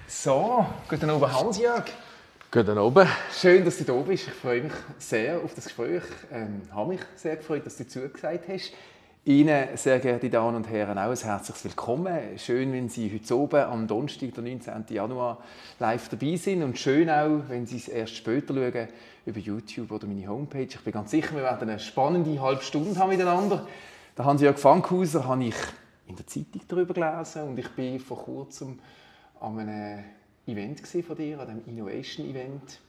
So, guten Abend Hans-Jörg. Guten Abend. Schön, dass du da bist. Ich freue mich sehr auf das Gespräch. Habe mich sehr gefreut, dass du zugesagt hast. Ihnen, sehr geehrte Damen und Herren, auch ein herzliches Willkommen. Schön, wenn Sie heute oben am Donnerstag, der 19. Januar, live dabei sind. Und schön auch, wenn Sie es erst später schauen, über YouTube oder meine Homepage. Ich bin ganz sicher, wir werden eine spannende halbe Stunde haben miteinander. Der Hans-Jörg Fankhauser habe ich in der Zeitung darüber gelesen und ich bin vor kurzem an einem Event von dir, an dem Innovation-Event,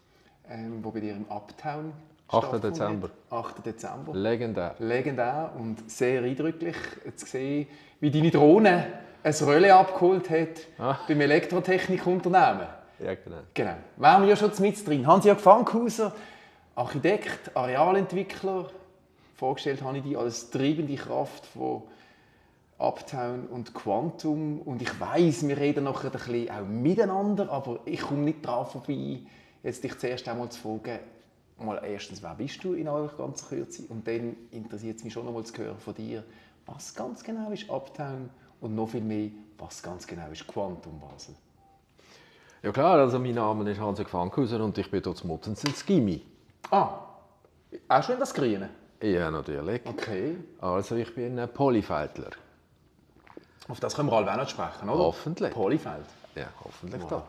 wo bei dir im Uptown 8. Dezember. 8. Dezember. Legendär. Legendär und sehr eindrücklich zu sehen, wie deine Drohne ein Relais abgeholt hat beim Elektrotechnikunternehmen. Ja, genau. Genau. Wären wir ja schon mit drin. Hans-Jörg Fankhauser, Architekt, Arealentwickler. Vorgestellt habe ich dich als treibende Kraft von Uptown und Quantum. Und ich weiss, wir reden nachher ein bisschen auch miteinander, aber ich komme nicht daran vorbei, jetzt dich zuerst einmal zu fragen, mal erstens, wer bist du in aller ganzen Kürze? Und dann interessiert es mich schon noch mal zu hören von dir, was ganz genau ist Uptown und noch viel mehr, was ganz genau ist Quantum Basel? Ja klar, also mein Name ist Hans-Jörg Fankhauser und ich bin dort zu Muttensen Gimmi. Ah, auch schon in das Grüne? Ja, natürlich. Okay. Also ich bin ein Polyfeldler. Auf das können wir alle auch noch sprechen, oder? Hoffentlich. Polyfeld. Ja, hoffentlich Wow.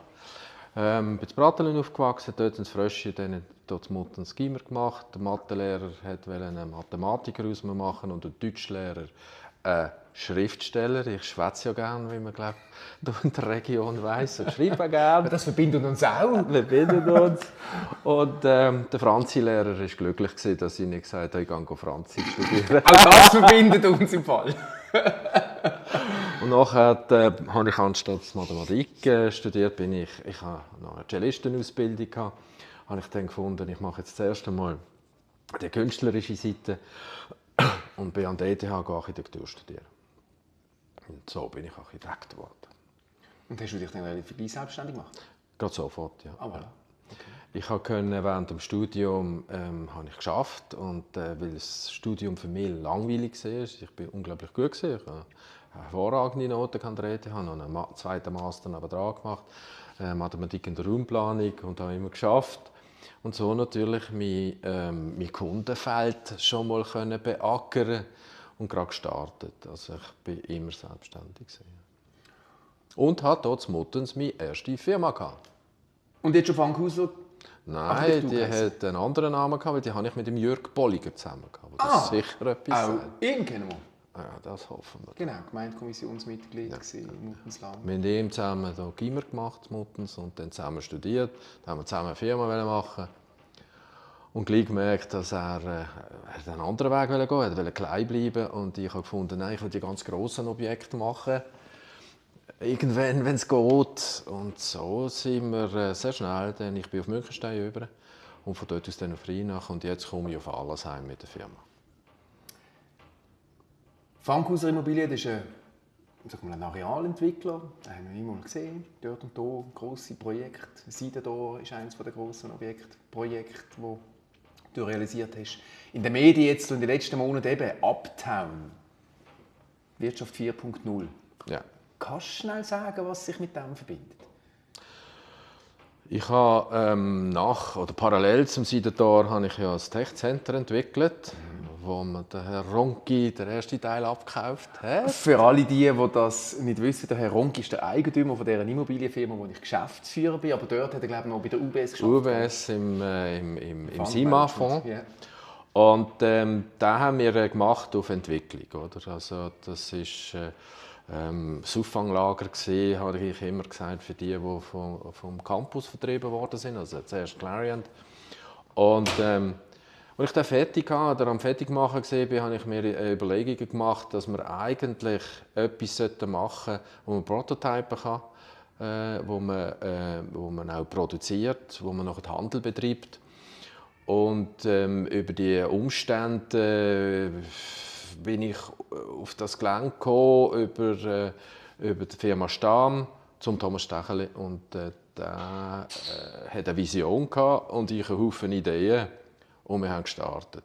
da. Bin in Bratteln aufgewachsen, dort ins Frösche, dann dort zu Muttensen Gimmer gemacht. Der Mathelehrer wollte einen Mathematiker aus mir machen und der Deutschlehrer einen Schriftsteller. Ich schwätze ja gerne, wie man glaubt, in der Region weiss. Ich schreibe gerne. Das verbindet uns auch. Wir bilden uns. Und der Franzi-Lehrer war glücklich, dass ich nicht gesagt habe, ich gehe Franzi studieren. Auch das verbindet uns im Fall. Und nachher habe ich anstatt Mathematik studiert, ich habe noch eine Cellistenausbildung gehabt, habe ich dann gefunden, ich mache jetzt zuerst einmal die künstlerische Seite und bin an der ETH Architektur studieren. Und so bin ich Architekt geworden. Und hast du dich dann relativ bald selbstständig gemacht? Gerade sofort, ja. Ah, voilà. Okay. Ich konnte während dem Studium habe ich geschafft und weil das Studium für mich langweilig war, ich bin unglaublich gut gewesen, ich habe hervorragende Noten an der ETH, habe noch einen zweiten Master nebenan gemacht, Mathematik in der Raumplanung und habe immer geschafft und so natürlich mein Kundenfeld schon mal können beackern und gerade gestartet. Also ich bin immer selbstständig gewesen. Und hatte dort in Muttens meine erste Firma gehabt. Und jetzt schon Fankhauser? Nein, die hat einen anderen Namen gehabt, weil die habe ich mit dem Jürg Bolliger zusammen gehabt. Das sicher etwas Auch sagt. ihn kennen wir. Ja, das hoffen wir. Genau, Gemeindekommissionsmitglied in Muttensland. Wir haben ihm zusammen hier Gimmer gemacht, Muttens, und dann zusammen studiert. Dann haben wir zusammen eine Firma machen. Und gleich gemerkt, dass er einen anderen Weg gehen wollte. Er wollte klein bleiben. Und ich habe gefunden, nein, ich will die ganz grossen Objekte machen. Irgendwann, wenn es geht. Und so sind wir sehr schnell. Denn ich bin auf Münchenstein über und von dort aus dann auf Rheinach. Und jetzt komme ich auf Allersheim mit der Firma. Fankhauser Immobilien, das ist ein Arealentwickler. Das haben wir immer mal gesehen. Dort und da grosse Projekte. Seidendor ist eines der grossen Projekte, die du realisiert hast. In den Medien jetzt und in den letzten Monaten eben Uptown. Wirtschaft 4.0. Ja. Kannst du schnell sagen, was sich mit dem verbindet? Ich habe parallel zum Seidendor habe ich ja das Tech-Center entwickelt, wo mir der Herr Ronki den ersten Teil abgekauft hat. Für alle die das nicht wissen, der Herr Ronki ist der Eigentümer von dieser Immobilienfirma, wo ich Geschäftsführer bin. Aber dort hat er, glaube ich, noch bei der UBS geschafft. UBS im SIMA-Fonds. Ja. Und den haben wir gemacht auf Entwicklung. Oder? Also, das war das Auffanglager, habe ich immer gesagt, für die vom Campus vertrieben worden sind. Also zuerst Clariant. Und als ich dann fertig war, oder am Fertigmachen war, habe ich mir Überlegungen gemacht, dass wir eigentlich etwas machen sollten, wo man prototypen kann, wo man auch produziert, wo man noch den Handel betreibt. Und über die Umstände bin ich auf das Gelände gekommen, über die Firma Stamm zum Thomas Stecheli. Und der hatte eine Vision und ich einen Haufen Ideen. Und wir haben gestartet.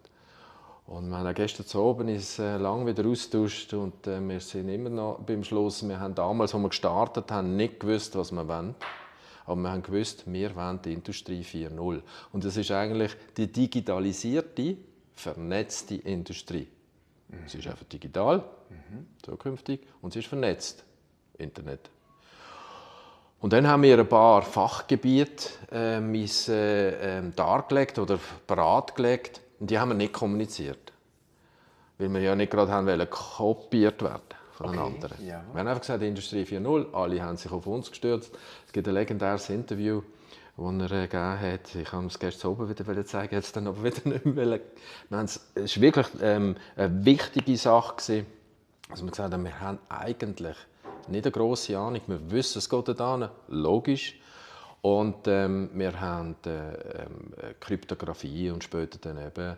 Und wir haben auch gestern zu oben uns lange wieder austauscht und wir sind immer noch beim Schluss. Wir haben damals, als wir gestartet haben, nicht gewusst, was wir wollen. Aber wir haben gewusst, wir wollen die Industrie 4.0. Und das ist eigentlich die digitalisierte, vernetzte Industrie. Sie ist einfach digital, zukünftig, und sie ist vernetzt, Internet. Und dann haben wir ein paar Fachgebiete dargelegt oder bereitgelegt, und die haben wir nicht kommuniziert. Weil wir ja nicht gerade haben kopiert werden von den anderen. Ja. Wir haben einfach gesagt, Industrie 4.0, alle haben sich auf uns gestürzt. Es gibt ein legendäres Interview, das er gegeben hat. Ich habe es gestern oben wieder zeigen, jetzt dann aber wieder nicht mehr. Es war wirklich eine wichtige Sache gewesen, also wir gesagt haben, wir haben eigentlich nicht eine grosse Ahnung, wir wissen, es geht da, logisch. Und wir haben Kryptographie und später dann eben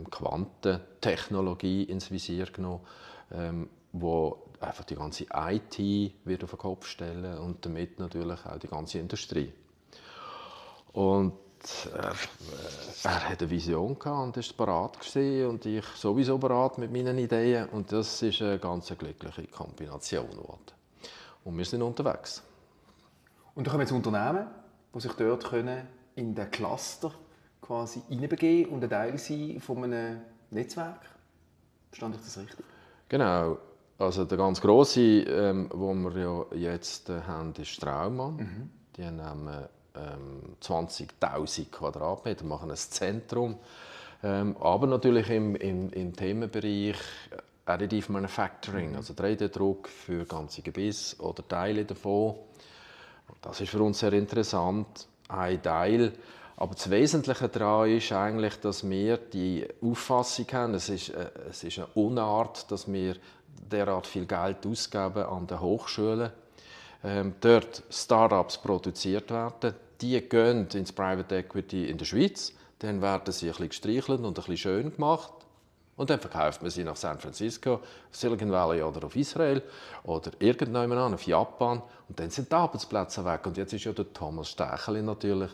Quantentechnologie ins Visier genommen, wo einfach die ganze IT wird auf den Kopf stellen und damit natürlich auch die ganze Industrie. Und er hatte eine Vision und ist bereit gewesen, und ich sowieso bereit mit meinen Ideen, und das ist eine ganz glückliche Kombination geworden. Und wir sind unterwegs. Und da kommen jetzt Unternehmen, die sich dort in den Cluster quasi hineinbegeben und ein Teil sein von einem Netzwerk. Verstand ich das richtig? Genau. Also der ganz grosse, den wir ja jetzt haben, ist Straumann. Die haben 20'000 Quadratmeter, machen ein Zentrum. Aber natürlich im Themenbereich Additive Manufacturing, also 3D-Druck für ganze Gebisse oder Teile davon. Das ist für uns sehr interessant, ein Teil. Aber das Wesentliche daran ist eigentlich, dass wir die Auffassung haben, es ist eine Unart, dass wir derart viel Geld ausgeben an den Hochschulen. Dort Start-ups produziert werden, die gehen ins Private Equity in der Schweiz, dann werden sie ein bisschen gestreichelt und ein bisschen schön gemacht. Und dann verkauft man sie nach San Francisco, Silicon Valley oder auf Israel oder irgendjemand auf Japan. Und dann sind die Arbeitsplätze weg. Und jetzt ist ja der Thomas Stecheli natürlich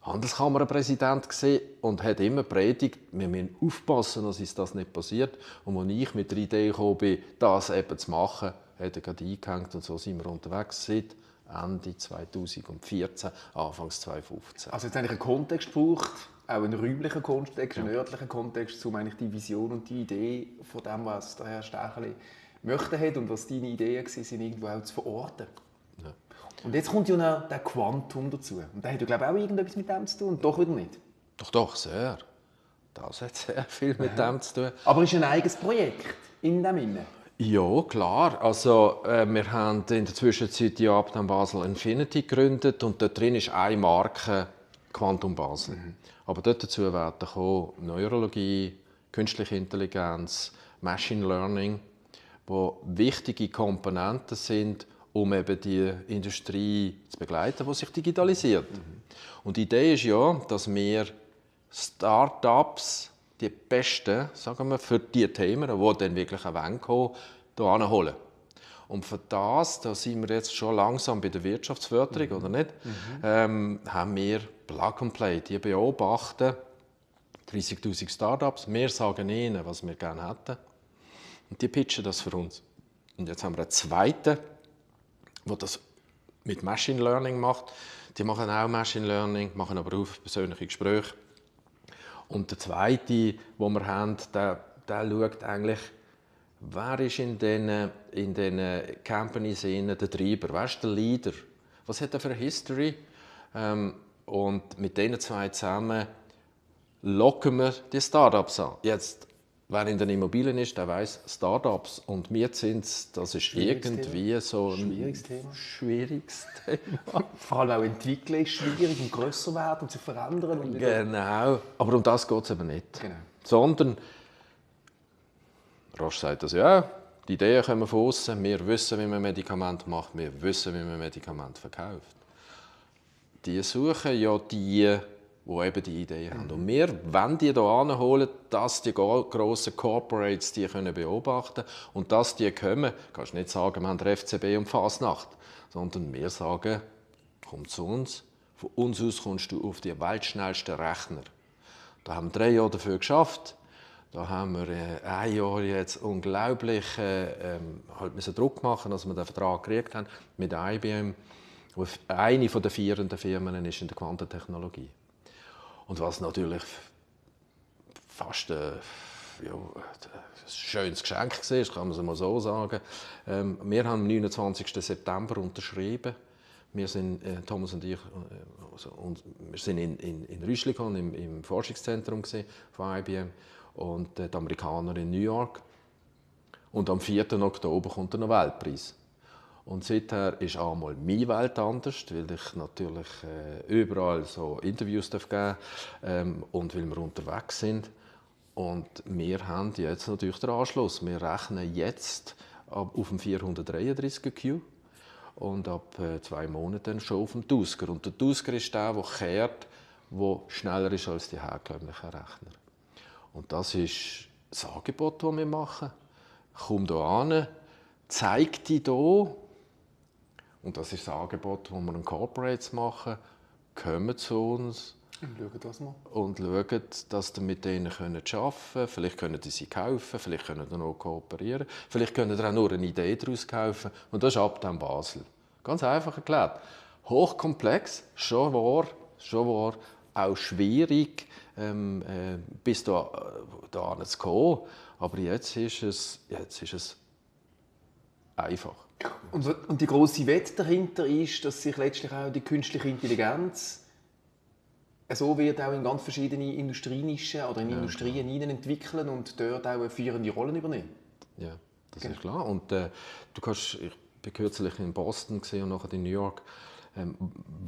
Handelskammerpräsident gewesen und hat immer predigt, wir müssen aufpassen, dass uns das nicht passiert. Und als ich mit der Idee gekommen bin, das eben zu machen, hat er gerade eingehängt, und so sind wir unterwegs seit Ende 2014, Anfangs 2015. Also jetzt eigentlich einen Kontext braucht, auch einen räumlichen Kontext, einen örtlichen Kontext, um eigentlich die Vision und die Idee von dem, was der Herr Stecheli möchte hat und was deine Ideen waren, irgendwo auch zu verorten. Ja. Und jetzt kommt ja noch der Quantum dazu. Und der hat ja, glaube ich, auch irgendetwas mit dem zu tun, und doch wieder nicht. Doch, sehr. Das hat sehr viel mit dem zu tun. Aber ist ein eigenes Projekt in dem Innen? Ja, klar. Also, wir haben in der Zwischenzeit die Abteilung Basel Infinity gegründet, und dort drin ist eine Marke Quantum Basel. Aber dort dazu werden kommen Neurologie, künstliche Intelligenz, Machine Learning, wo wichtige Komponenten sind, um eben die Industrie zu begleiten, die sich digitalisiert. Und die Idee ist ja, dass wir Start-ups, die besten, sagen wir, für die Themen, die dann wirklich kommen, hier hinholen. Und für das, da sind wir jetzt schon langsam bei der Wirtschaftsförderung, oder nicht, haben wir Plug and Play. Die beobachten 30'000 Start-ups. Wir sagen ihnen, was wir gerne hätten. Und die pitchen das für uns. Und jetzt haben wir einen zweiten, der das mit Machine Learning macht. Die machen auch Machine Learning, machen aber auch persönliche Gespräche. Und der zweite, den wir haben, der schaut eigentlich, wer ist in diesen Companies der Treiber, wer ist der Leader, was hat er für eine History? Und mit diesen zwei zusammen locken wir die Start-ups an. Jetzt, wer in den Immobilien ist, der weiss, Start-ups und Mietzins, das ist irgendwie so ein schwieriges Thema. Vor allem auch entwickeln ist schwierig und grösser werden und sich verändern. Und genau, aber um das geht es eben nicht. Genau. Sondern, Roche sagt das ja, die Ideen kommen von außen, wir wissen, wie man Medikamente macht, wir wissen, wie man Medikamente verkauft. Die suchen ja die eben die Ideen haben. Und wir wollen die hier anholen, dass die grossen Corporates die können beobachten können und dass die kommen. Du kannst nicht sagen, wir haben den FCB und Fasnacht, sondern wir sagen, komm zu uns, von uns aus kommst du auf die weltschnellsten Rechner. Da haben wir 3 Jahre dafür geschafft. Da haben wir ein Jahr jetzt unglaublich halt müssen Druck machen, dass wir den Vertrag gekriegt haben mit IBM. Eine der führenden Firmen ist in der Quantentechnologie. Und was natürlich fast ein schönes Geschenk war, kann man es mal so sagen. Wir haben am 29. September unterschrieben. Wir sind, Thomas und ich, wir sind in Rüschlikon im Forschungszentrum von IBM und die Amerikaner in New York. Und am 4. Oktober kommt der Nobelpreis. Und seither ist einmal meine Welt anders, weil ich natürlich überall so Interviews geben darf und weil wir unterwegs sind. Und wir haben jetzt natürlich den Anschluss. Wir rechnen jetzt auf dem 433Q und ab 2 Monaten schon auf dem Tusker. Und der Tusker ist der kehrt, der schneller ist als die herkömmlichen Rechner. Und das ist das Angebot, das wir machen. Komm hier hin, zeig dich hier. Und das ist das Angebot, das wir an Corporates machen. Kommen zu uns. Und schauen das mal. Und schauen, dass ihr mit denen arbeiten könnt. Vielleicht können sie kaufen, vielleicht können sie noch kooperieren. Vielleicht können sie auch nur eine Idee daraus kaufen. Und das ist ab dann Basel. Ganz einfach erklärt. Hochkomplex, schon wahr, auch schwierig, bis da zu kommen. Aber jetzt ist es einfach. Und die grosse Wette dahinter ist, dass sich letztlich auch die künstliche Intelligenz so wird auch in ganz verschiedene Industrienischen oder in Industrien entwickeln und dort auch eine führende Rolle übernehmen. Ja, das ist klar. Und ich war kürzlich in Boston und nachher in New York.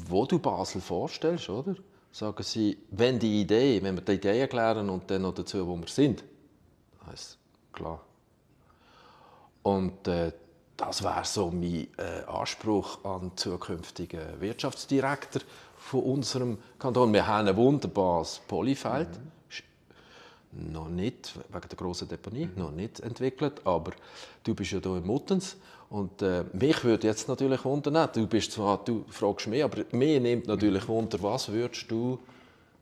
Wo du Basel vorstellst, oder? Sagen sie, wenn wir die Idee erklären und dann noch dazu, wo wir sind, dann ist klar. Und das wäre so mein Anspruch an den zukünftigen Wirtschaftsdirektor von unserem Kanton. Wir haben ein wunderbares Polyfeld, noch nicht, wegen der grossen Deponie, noch nicht entwickelt, aber du bist ja hier in Muttens und mich würde jetzt natürlich wundern, du fragst mich, aber mich nimmt natürlich Wunder, was würdest du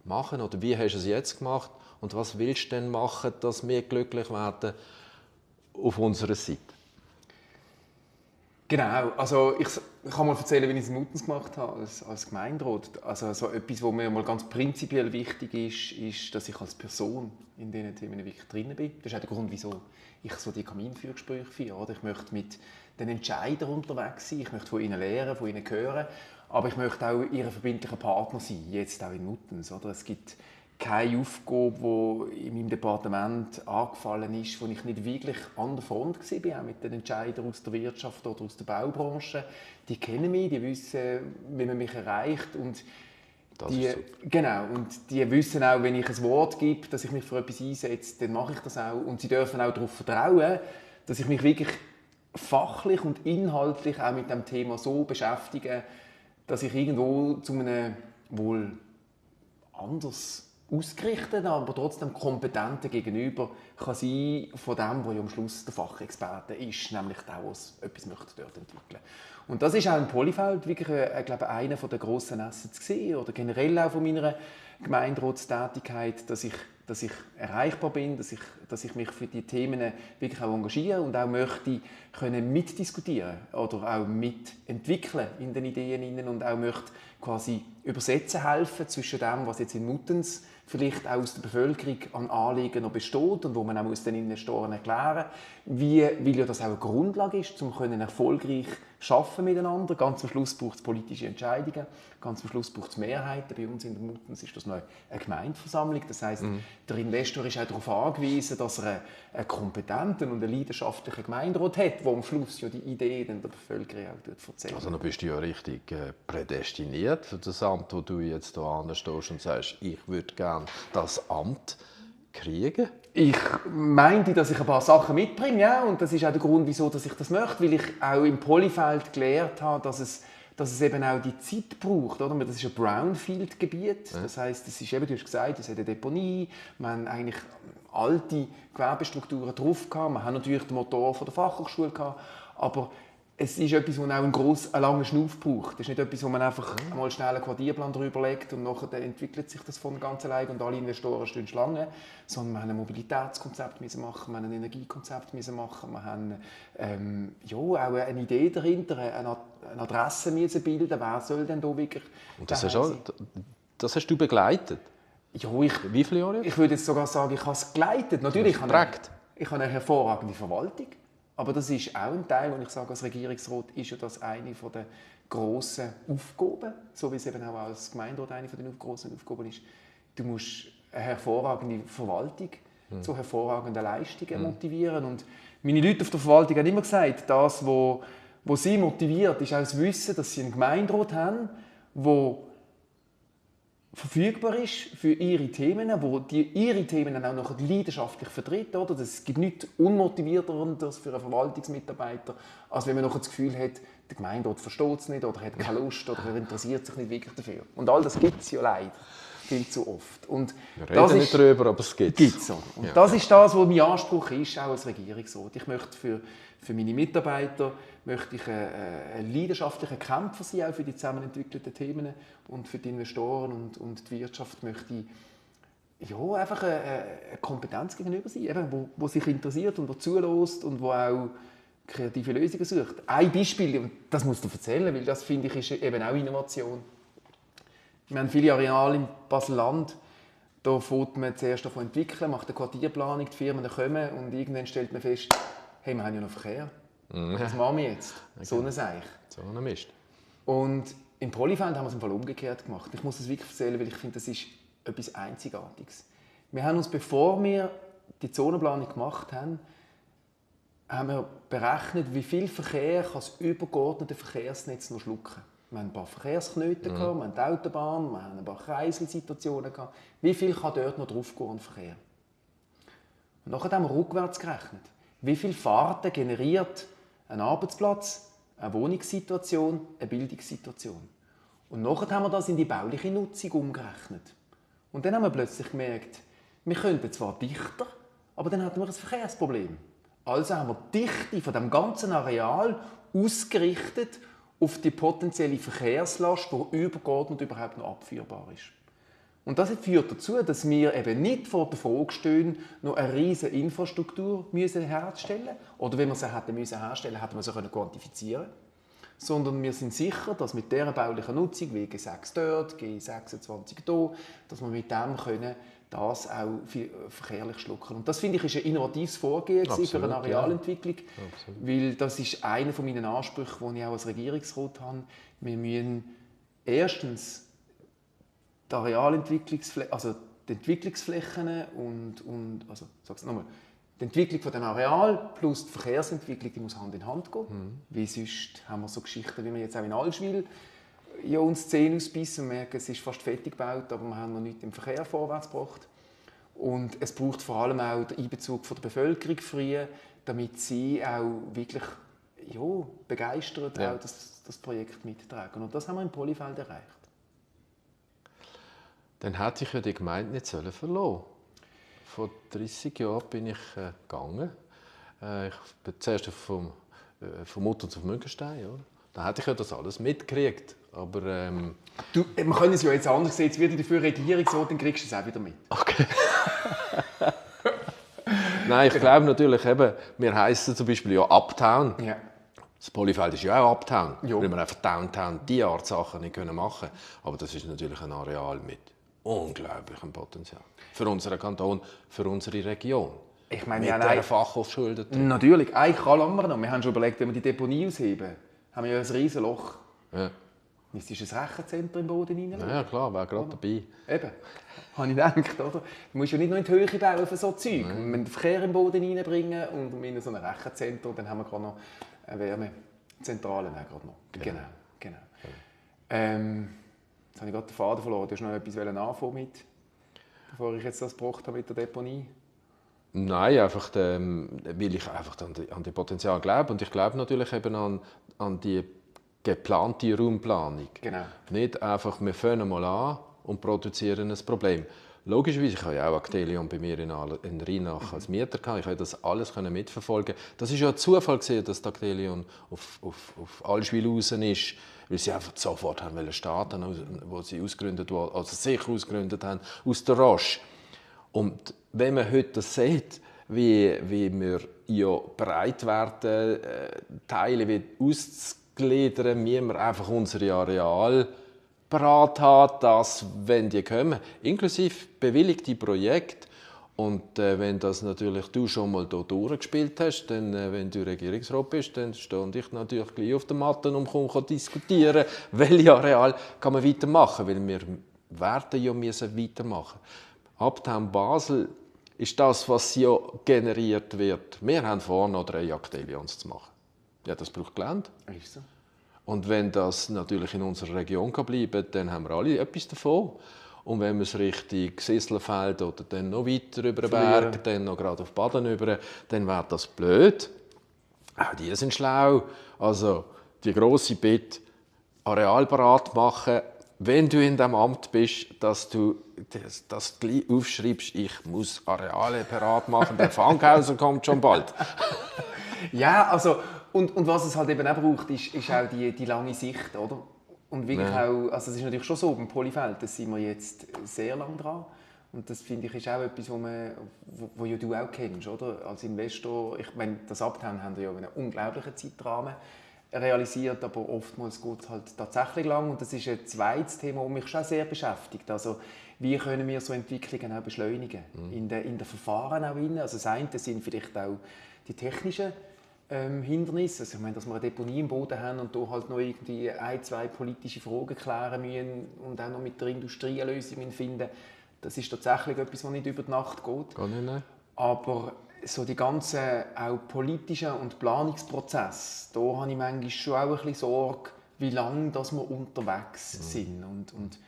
machen oder wie hast du es jetzt gemacht und was willst du denn machen, dass wir glücklich werden auf unserer Seite? Genau, also ich kann mal erzählen, wie ich es in Muttens gemacht habe als Gemeinderat. Also so etwas, was mir mal ganz prinzipiell wichtig ist, dass ich als Person in diesen Themen wirklich drin bin. Das ist auch der Grund, wieso ich so die Kaminfeuergespräche führe. Ich möchte mit den Entscheidern unterwegs sein, ich möchte von ihnen lernen, von ihnen hören, aber ich möchte auch ihr verbindlicher Partner sein, jetzt auch in Muttens. Es gibt keine Aufgabe, die in meinem Departement angefallen ist, wo ich nicht wirklich an der Front war, auch mit den Entscheidern aus der Wirtschaft oder aus der Baubranche. Die kennen mich, die wissen, wie man mich erreicht und die wissen auch, wenn ich ein Wort gebe, dass ich mich für etwas einsetze, dann mache ich das auch. Und sie dürfen auch darauf vertrauen, dass ich mich wirklich fachlich und inhaltlich auch mit dem Thema so beschäftige, dass ich irgendwo zu einem wohl anders ausgerichtet, aber trotzdem kompetenter Gegenüber kann sein von dem, der ja am Schluss der Fachexperte ist, nämlich der, der etwas dort entwickeln möchte. Und das ist auch im Polyfeld wirklich, glaube ich, einer der grossen Assets gewesen, oder generell auch von meiner Gemeinderatstätigkeit, dass ich erreichbar bin, dass ich mich für die Themen wirklich auch engagiere und auch möchte können mitdiskutieren oder auch mitentwickeln in den Ideen und auch möchte quasi übersetzen helfen zwischen dem, was jetzt in Muttens vielleicht auch aus der Bevölkerung an Anliegen noch besteht und wo man auch den Investoren erklären muss, weil ja das auch eine Grundlage ist, um erfolgreich arbeiten miteinander. Ganz am Schluss braucht es politische Entscheidungen, ganz am Schluss braucht es Mehrheiten. Bei uns in der Muttens ist das noch eine Gemeindeversammlung. Das heisst, der Investor ist auch darauf angewiesen, dass er einen kompetenten und einen leidenschaftlichen Gemeinderat hat, der am Schluss ja die Ideen der Bevölkerung auch erzählt. Also dann bist du ja richtig prädestiniert für das Amt, wo du jetzt hier anstehst und sagst, ich würde gerne das Amt kriegen. Ich meinte, dass ich ein paar Sachen mitbringe, ja, und das ist auch der Grund, wieso dass ich das möchte, weil ich auch im Polyfeld gelernt habe, dass es eben auch die Zeit braucht. Oder? Das ist ein Brownfield-Gebiet, das heisst, es ist eben, du hast gesagt, es hat eine Deponie, man hat eigentlich alte Gewerbestrukturen drauf gehabt, man hat natürlich den Motor von der Fachhochschule gehabt, aber es ist etwas, das auch einen langen Schnauf braucht. Es ist nicht etwas, wo man einfach mal schnell einen Quartierplan darüber legt und nachher entwickelt sich das von ganz allein und alle Investoren stehen Schlange. Sondern wir haben ein Mobilitätskonzept machen, wir haben ein Energiekonzept machen, wir haben auch eine Idee dahinter, eine Adresse bilden, wer soll denn da wirklich und das hast du begleitet? Ja, wie viele Jahre? Ich würde jetzt sogar sagen, ich habe es geleitet. Natürlich, ich habe eine hervorragende Verwaltung. Aber das ist auch ein Teil, wo ich sage, als Regierungsrat ist ja das eine der grossen Aufgaben, so wie es eben auch als Gemeinderat eine der grossen Aufgaben ist. Du musst eine hervorragende Verwaltung zu hervorragenden Leistungen motivieren. Und meine Leute auf der Verwaltung haben immer gesagt, das, was sie motiviert, ist auch das Wissen, dass sie einen Gemeinderat haben, der verfügbar ist für ihre Themen, wo die ihre Themen auch noch leidenschaftlich vertreten. Oder? Es gibt nichts unmotivierteres für einen Verwaltungsmitarbeiter, als wenn man noch das Gefühl hat, der Gemeinderat versteht es nicht oder hat keine Lust oder er interessiert sich nicht wirklich dafür. Und all das gibt es ja leider viel zu oft. Und wir reden nicht darüber, aber es gibt es. So. Und das ist das, was mein Anspruch ist, auch als Regierungsrat. Ich möchte für meine Mitarbeiter ein leidenschaftlicher Kämpfer sein, auch für die zusammenentwickelten Themen und für die Investoren und die Wirtschaft möchte ich einfach eine Kompetenz gegenüber sein, die sich interessiert und die zulässt und die auch kreative Lösungen sucht. Ein Beispiel, und das musst du erzählen, weil das finde ich ist eben auch Innovation. Wir haben viele Areale im Basel-Land, da fängt man zuerst davon entwickeln, macht eine Quartierplanung, die Firmen kommen und irgendwann stellt man fest, hey, wir haben ja noch Verkehr. Was machen wir jetzt? Okay. So ein Seich. So ein Mist. Und im Polyfeld haben wir es im Fall umgekehrt gemacht. Ich muss es wirklich erzählen, weil ich finde, das ist etwas Einzigartiges. Wir haben uns, bevor wir die Zonenplanung gemacht haben wir berechnet, wie viel Verkehr kann das übergeordnete Verkehrsnetz noch schlucken. Wir haben ein paar Verkehrsknoten, wir haben die Autobahn, wir haben ein paar Kreiselsituationen. Wie viel kann dort noch draufgehen an Verkehr? Und nachher haben wir rückwärts gerechnet. Wie viele Fahrten generiert ein Arbeitsplatz, eine Wohnungssituation, eine Bildungssituation? Und nachher haben wir das in die bauliche Nutzung umgerechnet. Und dann haben wir plötzlich gemerkt, wir könnten zwar dichter, aber dann hatten wir ein Verkehrsproblem. Also haben wir die Dichte von dem ganzen Areal ausgerichtet auf die potenzielle Verkehrslast, die übergeordnet überhaupt noch abführbar ist. Und das führt dazu, dass wir eben nicht vor der Frage stehen, noch eine riesige Infrastruktur herzustellen müssen. Oder wenn wir sie herstellen müssen, hätten wir sie quantifizieren können. Sondern wir sind sicher, dass mit dieser baulichen Nutzung, wie G6 dort, G26 hier, dass wir mit dem das auch verkehrlich schlucken. Und das finde ich ist ein innovatives Vorgehen für eine Arealentwicklung, weil das ist einer meiner Ansprüche, die ich auch als Regierungsrat habe. Wir müssen erstens die also die Entwicklungsflächen die Entwicklung von dem Areal plus die Verkehrsentwicklung, die muss Hand in Hand gehen. Weil sonst haben wir so Geschichten, wie wir jetzt auch in Allschwil uns 10 ausbissen und merken, es ist fast fertig gebaut, aber wir haben noch nichts im Verkehr vorwärts gebracht. Und es braucht vor allem auch den Einbezug von der Bevölkerung früh, damit sie auch wirklich begeistert auch das Projekt mittragen. Und das haben wir im Polyfeld erreicht. Dann hätte ich ja die Gemeinde nicht verlassen sollen. Vor 30 Jahren bin ich gegangen. Ich bin zuerst vom Muttens auf Münkenstein. Ja. Da hätte ich ja das alles mitgekriegt. Aber, wir können es ja jetzt anders sehen. Jetzt wird dafür Regierungsrat, dann kriegst du es auch wieder mit. Okay. Nein, ich glaube natürlich, wir heissen zum Beispiel ja Uptown. Ja. Das Polyfeld ist ja auch Uptown. Ja. Weil wir einfach Downtown diese Art Sachen nicht machen können. Aber das ist natürlich ein Areal mit unglaublichem Potenzial. Für unseren Kanton, für unsere Region. Ich meine, mit dieser Fachhochschule. Natürlich, eigentlich kann wir noch. Wir haben schon überlegt, wenn wir die Deponie ausheben, haben wir ja ein riesen Loch. Ja. Müsstest du ein Rechenzentrum im Boden reinlegen? Ja klar, wäre gerade dabei. Eben, habe ich gedacht, oder? Du musst ja nicht nur in die Höhe bauen für so Zeug. Wir müssen den Verkehr im Boden reinbringen und in so ein Rechenzentrum, dann haben wir gerade noch eine Wärmezentrale. Genau. Jetzt habe ich gerade den Faden verloren. Du hast noch etwas anfangen mit, bevor ich jetzt das gebracht habe mit der Deponie? Nein, einfach, weil ich einfach an das Potenzial glaube. Und ich glaube natürlich eben an die geplante Raumplanung. Genau. Nicht einfach, wir fangen mal an und produzieren ein Problem. logischerweise, ich habe ja auch Actelion bei mir in Rheinach als Mieter gehabt, ich konnte das alles mitverfolgen. Das war ja ein Zufall, dass Actelion auf Allschwil raus ist, weil sie einfach sofort haben starten, wo sie ausgegründet wurden, also sich ausgegründet haben, aus der Roche. Und wenn man heute das sieht, wie wir ja bereit werden, Teile wieder auszugliedern, müssen wir einfach unsere Areale parat haben, dass, wenn die kommen, inklusive bewilligte Projekte. Und wenn das natürlich du schon mal hier durchgespielt hast, dann, wenn du Regierungsrat bist, dann stehe ich natürlich gleich auf der Matte und kann diskutieren, welche Areal kann man weitermachen, weil wir werden ja müssen weitermachen. Uptown Basel ist das, was ja generiert wird. Wir haben vor, noch 3 Actelions zu machen. Ja, das braucht Gelände. Ist so. Und wenn das natürlich in unserer Region bleiben kann, dann haben wir alle etwas davon. Und wenn wir es Richtung Sisselfeld oder dann noch weiter über den Berg, dann noch gerade auf Baden über, dann wäre das blöd. Auch die sind schlau. Also die grosse Bitte, Areal parat machen, wenn du in diesem Amt bist, dass du gleich aufschreibst, ich muss Areale parat machen, der Fanghauser kommt schon bald. Ja, also, und was es halt eben auch braucht, ist auch die lange Sicht, oder? Und wirklich auch, also es ist natürlich schon so, beim Polyfeld, da sind wir jetzt sehr lang dran. Und das finde ich ist auch etwas, wo ja du auch kennst, oder? Als Investor, ich meine, das Uptown haben wir ja einen unglaublichen Zeitrahmen realisiert, aber oftmals geht es halt tatsächlich lang. Und das ist ein zweites Thema, das mich schon sehr beschäftigt. Also, wie können wir so Entwicklungen auch beschleunigen? In den Verfahren auch rein. Also das eine sind vielleicht auch die technischen Hindernisse. Also ich meine, dass wir eine Deponie im Boden haben und da halt noch irgendwie 1, 2 politische Fragen klären müssen und auch noch mit der Industrie eine Lösung finden. Das ist tatsächlich etwas, was nicht über die Nacht geht. Gar nicht, nein. Aber so die ganzen auch politischen und Planungsprozesse, da habe ich manchmal schon auch ein bisschen Sorge, wie lange dass wir unterwegs sind. Und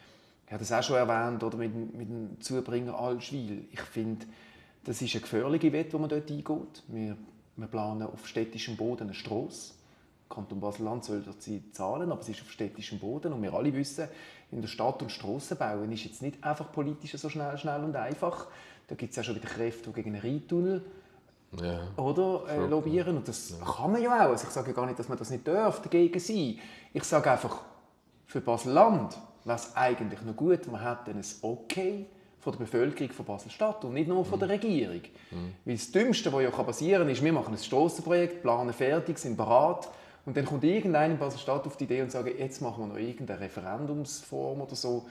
ich habe das auch schon erwähnt, oder mit dem Zubringer Allschwil. Ich finde, das ist eine gefährliche Wette, die man dort eingeht. Wir planen auf städtischem Boden eine Strasse. Kanton Basel-Land soll sie zahlen, aber es ist auf städtischem Boden. Und wir alle wissen, in der Stadt und Strassen bauen ist jetzt nicht einfach politisch so schnell und einfach. Da gibt es ja schon wieder Kräfte, die gegen einen Rheintunnel lobbyieren. Und das kann man ja auch. Also ich sage ja gar nicht, dass man das nicht darf, dagegen sein. Ich sage einfach, für Basel-Land wäre es eigentlich noch gut, man hätte ein Okay von der Bevölkerung von Basel-Stadt und nicht nur von der Regierung. Weil das Dümmste, was ja passieren kann, ist, wir machen ein Strassenprojekt, planen fertig, sind bereit und dann kommt irgendeiner in Basel-Stadt auf die Idee und sagt, jetzt machen wir noch irgendeine Referendumsform oder so,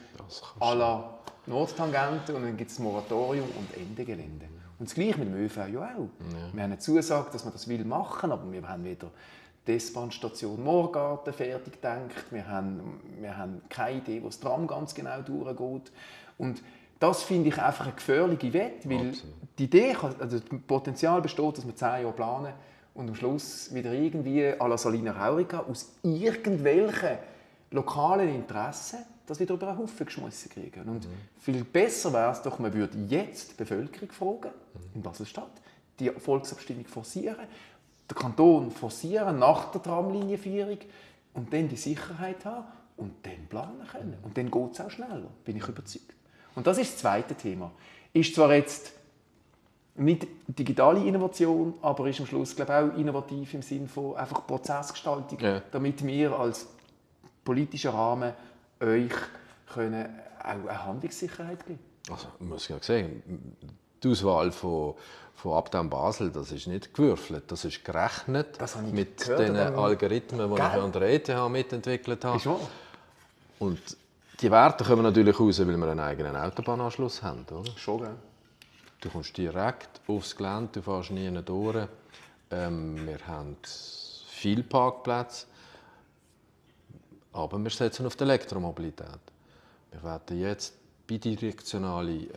à la Nordtangente und dann gibt es ein Moratorium und Ende Gelände. Und das Gleiche mit dem ÖV ja auch. Ja. Wir haben eine Zusage, dass man das machen will, aber wir haben weder die S-Bahn-Station Moorgarten fertig gedacht, wir haben keine Idee, wo das Tram ganz genau durchgeht. Und das finde ich einfach eine gefährliche Wette, weil die Idee, also das Potenzial besteht, dass wir 10 Jahre planen und am Schluss wieder irgendwie à la Salina Raurica aus irgendwelchen lokalen Interessen das wieder über einen Haufen geschmissen kriegen. Und viel besser wäre es doch, man würde jetzt die Bevölkerung fragen, in Basel-Stadt, die Volksabstimmung forcieren, den Kanton forcieren nach der Tramlinienführung und dann die Sicherheit haben und dann planen können. Und dann geht es auch schneller, bin ich überzeugt. Und das ist das zweite Thema. Ist zwar jetzt nicht digitale Innovation, aber ist am Schluss, glaube ich, auch innovativ im Sinne von einfach Prozessgestaltung, damit wir als politischer Rahmen euch können auch eine Handlungssicherheit geben. Also, muss ich ja sagen, die Auswahl von Uptown Basel, das ist nicht gewürfelt, das ist gerechnet mit den Algorithmen, die ich an der ETH mitentwickelt habe. Ist wahr. Und die Werte kommen natürlich raus, weil wir einen eigenen Autobahnanschluss haben. Oder? Schon, gell? Du kommst direkt aufs Gelände, du fährst nie durch. Wir haben viele Parkplätze, aber wir setzen auf die Elektromobilität. Wir werden jetzt bidirektionale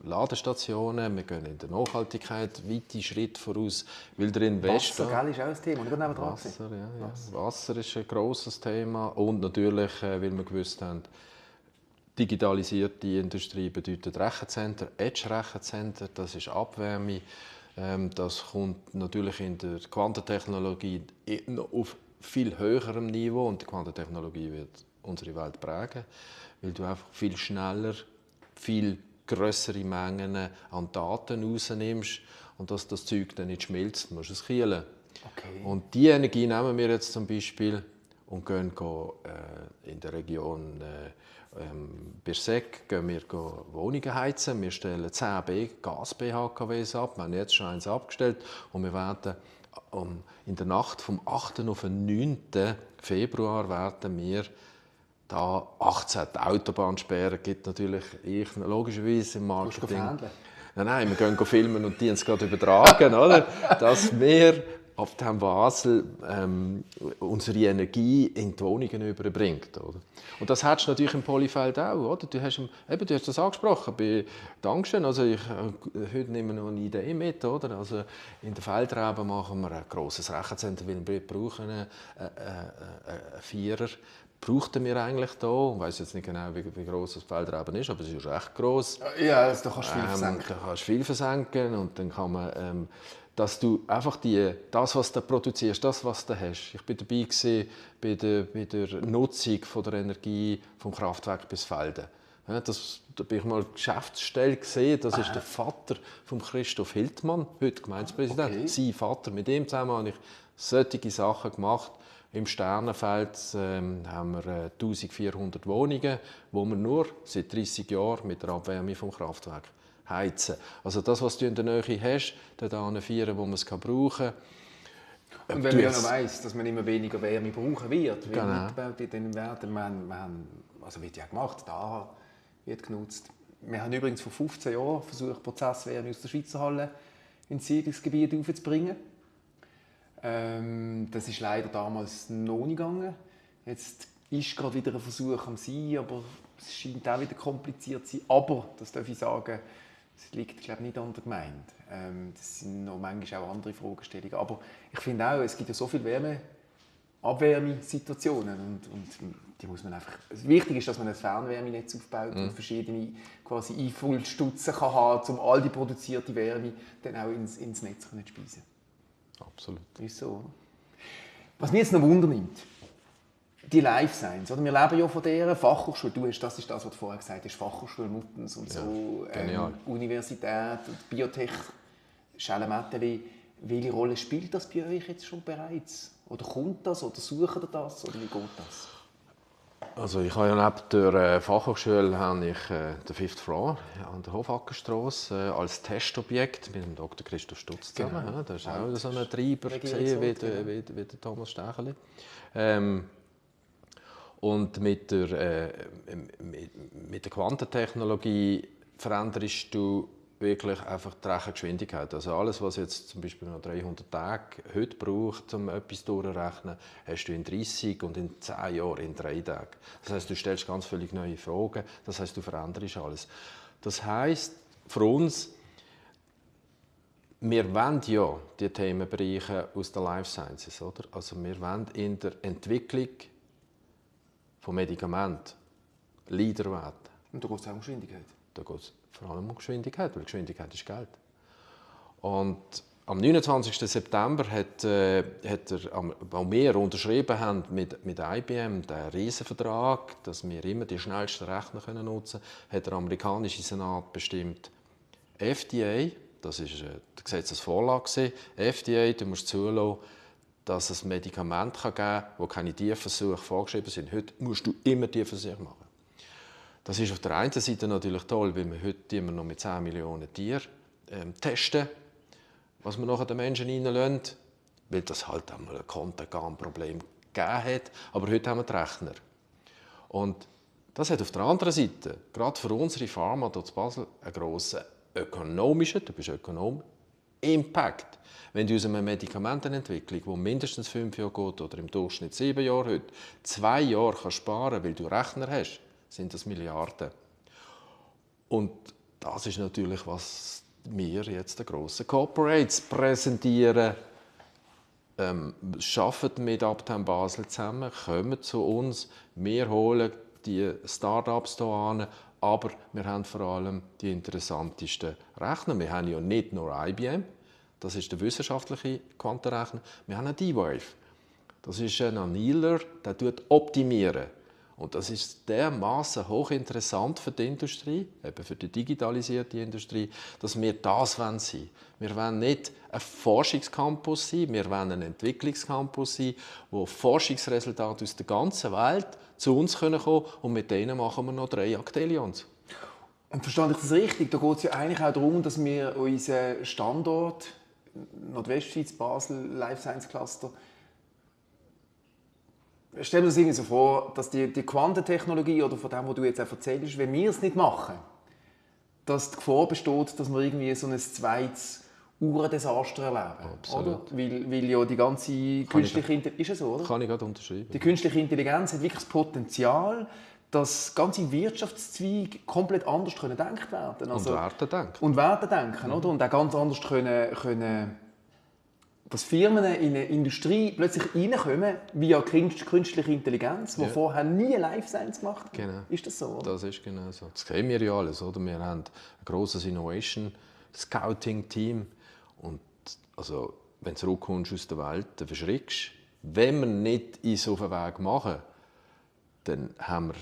Ladestationen, wir gehen in der Nachhaltigkeit weite Schritte voraus, weil der Investor... Wasser, gell, ist auch ein Thema, nicht dran. Wasser, ja. Wasser ist ein grosses Thema und natürlich, weil wir gewusst haben, digitalisierte Industrie bedeutet Rechenzentren, Edge-Rechenzentren, das ist Abwärme. Das kommt natürlich in der Quantentechnologie auf viel höherem Niveau und die Quantentechnologie wird unsere Welt prägen, weil du einfach viel schneller, viel grössere Mengen an Daten rausnimmst und dass das Zeug dann nicht schmilzt, musst du es kühlen. Okay. Und diese Energie nehmen wir jetzt zum Beispiel und gehen in der Region Birsek gehen wir Wohnungen heizen. Wir stellen 10 Gas-BHKWs ab. Wir haben jetzt schon eins abgestellt und wir werden in der Nacht vom 8. auf den 9. Februar werden wir da 18 Autobahnsperren gibt natürlich logischerweise im Marketing. Nein, wir gehen filmen und die uns gerade übertragen, oder? Dass wir auf dem Basel unsere Energie in die Wohnungen überbringt. Oder? Und das hättest du natürlich im Polyfeld auch. Oder? Du hast das angesprochen. Dankeschön. Also heute nehmen wir noch eine Idee mit. Oder? Also in der Feldrabe machen wir ein grosses Rechenzentrum, weil wir brauchen einen Vierer. Brauchten wir eigentlich da? Ich weiss jetzt nicht genau, wie gross das Feldraben ist, aber es ist recht gross. Ja, also da kannst du viel versenken. Da kannst du viel versenken und dann kann man, dass du einfach das, was du produzierst, das, was du hast. Ich war dabei gewesen, bei der Nutzung von der Energie vom Kraftwerk bis Felden. Ja, da bin ich mal Geschäftsstelle gesehen. Das ist der Vater von Christoph Hildmann, heute Gemeindepräsident. Okay. Sein Vater. Mit ihm zusammen habe ich solche Sachen gemacht. Im Sternenfeld haben wir 1400 Wohnungen, wo wir nur seit 30 Jahren mit der Abwärme vom Kraftwerk heizen. Also das, was du in der Nähe hast, dort feiern, wo man es brauchen kann. Und wenn man ja noch weiss, dass man immer weniger Wärme brauchen wird, genau. Also wird ja gemacht, da wird genutzt. Wir haben übrigens vor 15 Jahren versucht, Prozesswärme aus der Schweizer Halle ins Siedlungsgebiet aufzubringen. Das ist leider damals noch nicht gegangen. Jetzt ist gerade wieder ein Versuch am Sein, aber es scheint auch wieder kompliziert zu sein. Aber, das darf ich sagen, es liegt, glaube ich, nicht an der Gemeinde. Das sind noch manchmal auch andere Fragestellungen. Aber ich finde auch, es gibt ja so viele Abwärmesituationen und die muss man einfach. Wichtig ist, dass man ein Fernwärmenetz aufbaut und verschiedene quasi Einfüllstutzen kann haben, um all die produzierte Wärme dann auch ins Netz zu speisen. Absolut. Ist so. Was mich jetzt noch wundernimmt, die Life Science. Oder? Wir leben ja von dieser Fachhochschule. Das ist das, was du vorher gesagt hast, Fachhochschule Muttens und so, Universität und Biotech, Schellemetteli. Welche Rolle spielt das bei euch jetzt schon bereits? Oder kommt das? Oder sucht ihr das? Oder wie geht das? Also ich habe ja neben der Fachhochschule habe ich den Fifth Floor an der Hofackerstrasse als Testobjekt mit dem Dr. Christoph Stutz zusammen. Genau. Das war auch so ein Treiber wie der Thomas Stecheli. Und mit der Quantentechnologie veränderst du wirklich einfach die Rechengeschwindigkeit. Also alles, was jetzt zum Beispiel noch 300 Tage heute braucht, um etwas durchzurechnen, hast du in 30 und in 10 Jahren in 3 Tagen. Das heisst, du stellst ganz völlig neue Fragen. Das heisst, du veränderst alles. Das heisst, für uns, wir wollen ja die Themenbereiche aus den Life Sciences, oder? Also wir wollen in der Entwicklung von Medikamenten Leader werden. Und da geht es auch um Geschwindigkeit? Da geht es vor allem um Geschwindigkeit, weil Geschwindigkeit ist Geld. Und am 29. September hat als wir unterschrieben haben mit IBM den Riesenvertrag, dass wir immer die schnellsten Rechner nutzen können, hat der amerikanische Senat bestimmt, FDA, das war die Gesetzesvorlage, FDA, du musst zulassen, dass es Medikamente geben kann, wo keine Tierversuche vorgeschrieben sind. Heute musst du immer Tierversuche machen. Das ist auf der einen Seite natürlich toll, weil wir heute immer noch mit 10 Millionen Tieren testen, was wir nachher den Menschen reinlassen, weil das halt einmal ein Kontergan-Problem gegeben hat. Aber heute haben wir die Rechner. Und das hat auf der anderen Seite, gerade für unsere Pharma hier in Basel, einen grossen ökonomischen, du bist Ökonom, Impact. Wenn du aus einer Medikamentenentwicklung, die mindestens 5 Jahre geht oder im Durchschnitt 7 Jahre heute, 2 Jahre kannst sparen, weil du Rechner hast, sind das Milliarden. Und das ist natürlich, was wir jetzt den grossen Corporates präsentieren. Arbeiten mit Abtem Basel zusammen, kommen zu uns, wir holen die Start-ups hier an, aber wir haben vor allem die interessantesten Rechner. Wir haben ja nicht nur IBM, das ist der wissenschaftliche Quantenrechner, wir haben einen D-Wave. Das ist ein Annealer, der optimiert. Und das ist dermaßen hochinteressant für die Industrie, eben für die digitalisierte Industrie, dass wir das sein wollen. Wir wollen nicht ein Forschungscampus sein, wir wollen ein Entwicklungscampus sein, wo Forschungsresultate aus der ganzen Welt zu uns kommen können und mit denen machen wir noch 3 Actelions. Und verstehe ich das richtig? Da geht es ja eigentlich auch darum, dass wir unseren Standort Nordwestschweiz, Basel, Life Science Cluster. Stell dir das irgendwie so vor, dass die Quantentechnologie oder von dem, was du jetzt auch erzählst, wenn wir es nicht machen, dass die Gefahr besteht, dass wir irgendwie so ein zweites Uhrendesaster erleben. Absolut. Oder? Weil ja die ganze künstliche Intelligenz... Ist es so, oder? Kann ich gerade unterschreiben. Die künstliche Intelligenz hat wirklich das Potenzial, dass ganze Wirtschaftszweige komplett anders denken werden. Und Werte denken. Und Werte denken, oder? Und auch ganz anders können dass Firmen in eine Industrie plötzlich reinkommen via künstliche Intelligenz, die vorher nie Life Science gemacht haben. Genau. Ist das so? Oder? Das ist genau so. Das sehen wir ja alles. Oder? Wir haben ein grosses Innovation-Scouting-Team. Und also, wenn du zurückkommst aus der Welt, dann verschrickst du. Wenn wir nicht uns auf den Weg machen, dann haben wir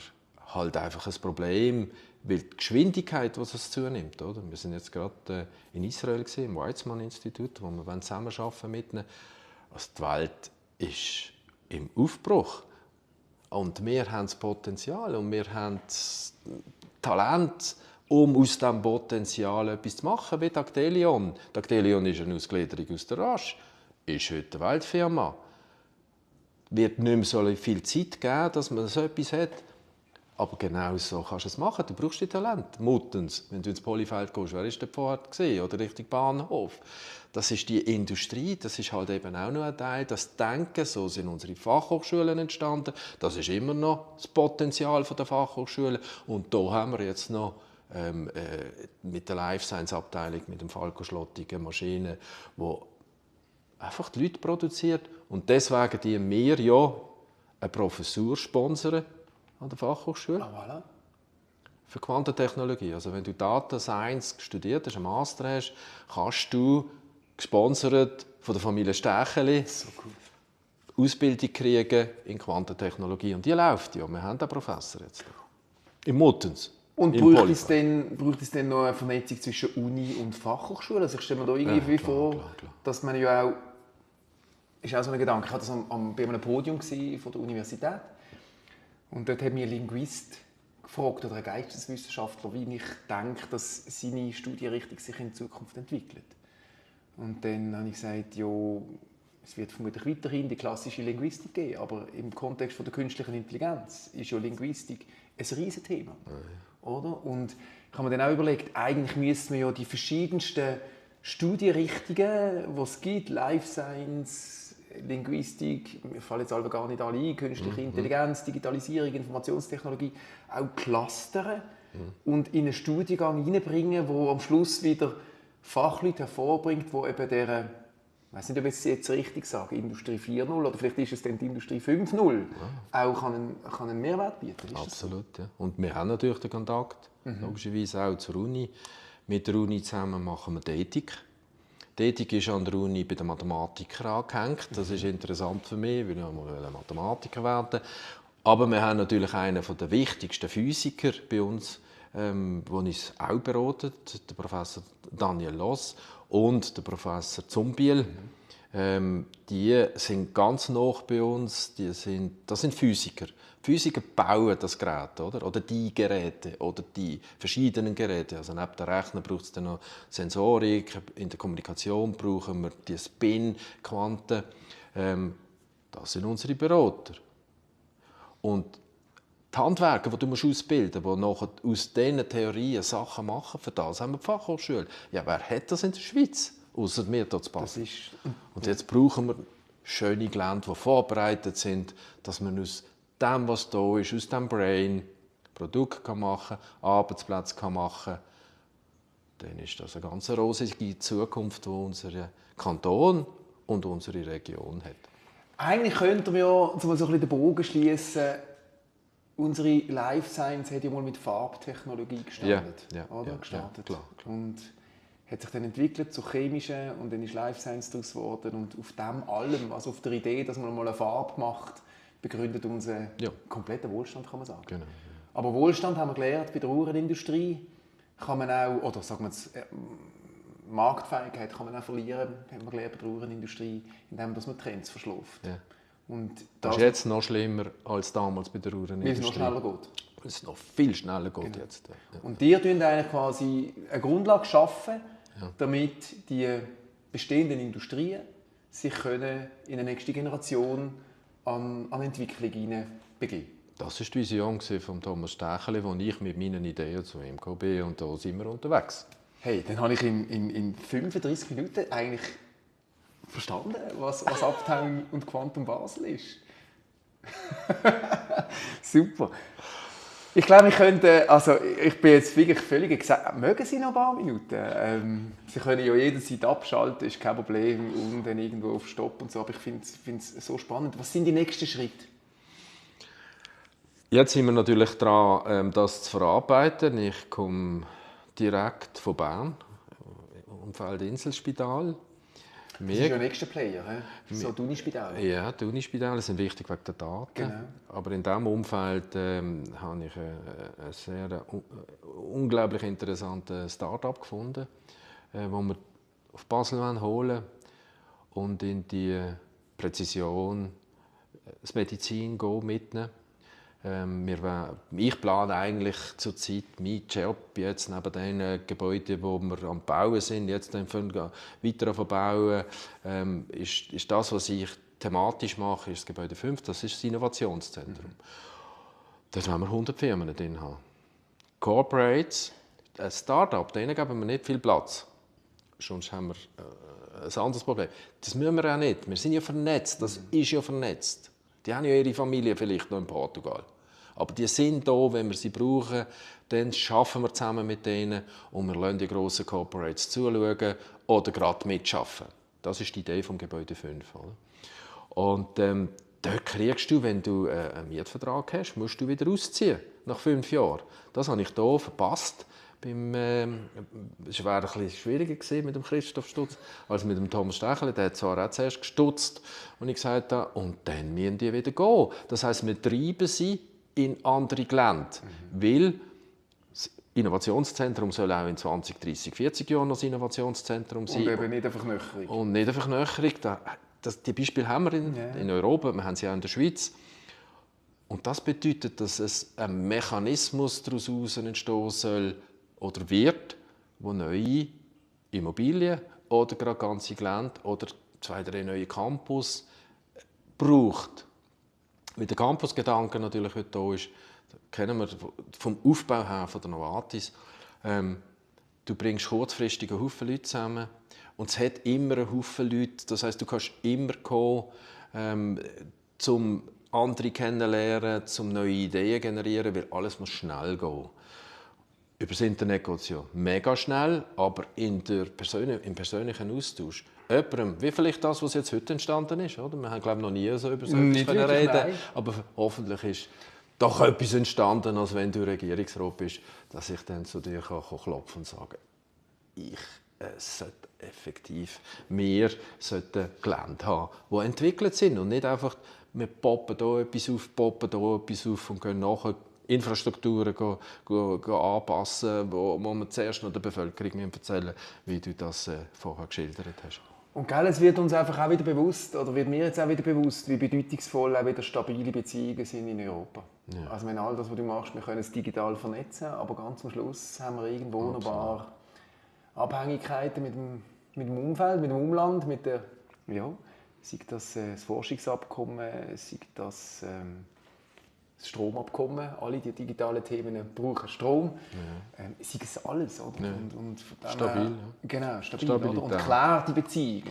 halt einfach ein Problem, weil die Geschwindigkeit, die es zunimmt. Oder? Wir sind jetzt gerade in Israel gewesen, im Weizmann-Institut, wo wir zusammenarbeiten mit ihnen. Also die Welt ist im Aufbruch. Und wir haben das Potenzial und wir haben das Talent, um aus diesem Potenzial etwas zu machen, wie die Actelion. Die Actelion ist eine Ausgliederung aus der Rasch, ist heute eine Weltfirma. Es wird nicht mehr so viel Zeit geben, dass man so etwas hat. Aber genau so kannst du es machen. Du brauchst die Talent. Muttens, wenn du ins Polyfeld gehst, wer war dort vorher gesehen? Oder Richtung Bahnhof. Das ist die Industrie, das ist halt eben auch noch ein Teil. Das Denken, so sind unsere Fachhochschulen entstanden. Das ist immer noch das Potenzial der Fachhochschulen. Und da haben wir jetzt noch mit der Life Science Abteilung, mit dem Falco Schlottigen Maschinen, die einfach die Leute produziert. Und deswegen die wir ja eine Professur sponsern an der Fachhochschule. Voilà. Für Quantentechnologie. Also wenn du Data Science studiert hast, einen Master hast, kannst du gesponsert von der Familie Stecheli So cool. Ausbildung kriegen in Quantentechnologie. Und die läuft ja. Wir haben einen Professor jetzt. In Muttens. Und braucht es denn noch eine Vernetzung zwischen Uni und Fachhochschule? Also ich stelle mir da irgendwie vor, klar. dass man ja auch... Ist auch so ein Gedanke. Ich war bei einem Podium von der Universität. Und dort hat mich ein Linguist gefragt, oder ein Geisteswissenschaftler, wie ich denke, dass seine Studienrichtung sich in Zukunft entwickelt. Und dann habe ich gesagt, ja, es wird vermutlich weiterhin die klassische Linguistik geben, aber im Kontext der künstlichen Intelligenz ist ja Linguistik ein Riesenthema. Oder? Und ich habe mir dann auch überlegt, eigentlich müssten wir ja die verschiedensten Studienrichtungen, die es gibt, Life Science, Linguistik, mir fallen jetzt aber gar nicht alle ein, künstliche Intelligenz, Digitalisierung, Informationstechnologie, auch clustern und in einen Studiengang hineinbringen, wo am Schluss wieder Fachleute hervorbringt, die eben der, ich weiß nicht, ob ich es jetzt richtig sage, Industrie 4.0 oder vielleicht ist es dann die Industrie 5.0, auch kann einen Mehrwert bieten. Ist Absolut, ja. Und wir haben natürlich den Kontakt, logischerweise auch zur Uni. Mit der Uni zusammen machen wir die Ethik. Die Ethik ist an der Uni bei den Mathematikern angehängt. Das ist interessant für mich, weil ich Mathematiker werden. Aber wir haben natürlich einen der wichtigsten Physiker bei uns, der uns auch beratet, der Professor Daniel Loss und der Professor Zumbiel. Die sind ganz nah bei uns. Das sind Physiker. Physiker bauen das Gerät, oder die Geräte oder die verschiedenen Geräte. Also neben dem Rechner braucht es dann noch Sensorik, in der Kommunikation brauchen wir die Spin-Quanten. Das sind unsere Berater. Und die Handwerker, die du ausbilden musst, die nachher aus diesen Theorien Sachen machen, für das haben wir die Fachhochschule. Ja, wer hat das in der Schweiz? Ausser wir hier zu Basel. Und jetzt brauchen wir schöne Gelände, die vorbereitet sind, dass man aus dem, was da ist, aus dem Brain Produkte machen kann, Arbeitsplätze machen kann. Dann ist das eine ganz rosige Zukunft, die unser Kanton und unsere Region hat. Eigentlich könnten wir ja, um so ein bisschen den Bogen schließen, unsere Life Science hat ja mal mit Farbtechnologie gestartet. Ja, klar. Und hat sich dann entwickelt zu chemischen und dann ist Life Science daraus geworden. Und auf dem allem, also auf der Idee, dass man mal eine Farbe macht, begründet unseren kompletten Wohlstand, kann man sagen. Genau. Aber Wohlstand, haben wir gelernt, bei der Uhrenindustrie kann man auch, oder sagen wir jetzt, Marktfähigkeit kann man auch verlieren, haben wir gelernt, bei der Uhrenindustrie, indem man Trends verschläft. Ja. Und das ist jetzt noch schlimmer als damals bei der Uhrenindustrie. Weil es noch schneller geht. Weil es noch viel schneller geht Genau. jetzt. Ja. Und ihr schaffen eigentlich quasi eine Grundlage schaffen, damit die bestehenden Industrien sich können in eine nächste Generation an Entwicklung hineinbegeben. Das war die Vision von Thomas Stecheli, als ich mit meinen Ideen zu ihm bin, und da sind wir unterwegs. Hey, dann habe ich in 35 Minuten eigentlich verstanden, was Uptown und Quantum Basel ist. Super. Ich glaube, wir könnten, also ich bin jetzt wirklich völlig gesagt, mögen Sie noch ein paar Minuten? Sie können ja jederzeit abschalten, ist kein Problem, und dann irgendwo auf Stopp und so, aber ich finde es so spannend. Was sind die nächsten Schritte? Jetzt sind wir natürlich dran, das zu verarbeiten. Ich komme direkt von Bern, Umfeld Inselspital. Das ist ja der nächste Player, so die Unispital. Ja, die Unispitäler sind wichtig wegen der Daten. Genau. Aber in diesem Umfeld habe ich einen sehr unglaublich interessanten Start-up gefunden, wo wir auf Basel holen wollen und in die Präzision, das Medizin mitnehmen. Ich plane eigentlich zurzeit meinen Job jetzt neben den Gebäuden, wo wir am Bauen sind, jetzt dann weiter bauen, ist das, was ich thematisch mache, ist das Gebäude 5, das ist das Innovationszentrum. Da wollen wir 100 Firmen drin haben. Corporates, ein Start-up, denen geben wir nicht viel Platz. Sonst haben wir ein anderes Problem. Das müssen wir auch nicht. Wir sind ja vernetzt, das ist ja vernetzt. Die haben ja ihre Familie vielleicht noch in Portugal. Aber die sind da, wenn wir sie brauchen, dann arbeiten wir zusammen mit denen und wir lassen die grossen Corporates zuschauen oder gerade mitschaffen. Das ist die Idee vom Gebäude 5. Oder? Und dort kriegst du, wenn du einen Mietvertrag hast, musst du wieder ausziehen, nach 5 Jahren. Das habe ich hier verpasst. Es war ein bisschen schwieriger mit dem Christoph Stutz als mit dem Thomas Stecheli. Der hat zwar auch zuerst gestutzt und ich gesagt habe, und dann müssen die wieder gehen. Das heisst, wir treiben sie in andere Gelände, weil das Innovationszentrum soll auch in 20, 30, 40 Jahren noch das Innovationszentrum sein. Und eben nicht eine Verknöcherung. Und nicht eine Verknöcherung. Die Beispiele haben wir in Europa, wir haben sie auch in der Schweiz. Und das bedeutet, dass es ein Mechanismus daraus entstehen soll oder wird, wo neue Immobilien oder gerade ganze Gelände oder 2, 3 neue Campus braucht. Wie der Campusgedanke natürlich heute da ist, kennen wir vom Aufbau her von der Novartis. Du bringst kurzfristig einen Haufen Leute zusammen und es hat immer einen Haufen Leute. Das heisst, du kannst immer kommen, zum andere kennenlernen, zum neue Ideen generieren, weil alles muss schnell gehen. Über das Internet geht es ja mega schnell, aber im persönlichen Austausch. Jemandem, wie vielleicht das, was jetzt heute entstanden ist. Oder? Wir haben, glaube ich, noch nie so über so etwas reden. Nein. Aber hoffentlich ist doch etwas entstanden, als wenn du Regierungsrat bist, dass ich dann zu dir klopfen kann und sagen, ich sollte effektiv, wir sollten Gelände haben, die entwickelt sind und nicht einfach, wir poppen hier etwas auf und gehen nachher Infrastrukturen anpassen, wo wir zuerst noch der Bevölkerung erzählen müssen, wie du das vorher geschildert hast. Und gell, es wird uns einfach auch wieder bewusst, oder wird mir jetzt auch wieder bewusst, wie bedeutungsvoll auch wieder stabile Beziehungen sind in Europa. Ja. Also wenn all das, was du machst, wir können es digital vernetzen, aber ganz am Schluss haben wir irgendwo noch ein paar Abhängigkeiten mit dem Umfeld, mit dem Umland, mit der, sei das Forschungsabkommen, sei das Stromabkommen, alle die digitalen Themen brauchen Strom. Ja. Sei es alles, oder? Ja. Und stabil. Ja. Genau, stabil. Oder? Und klar die Beziehung.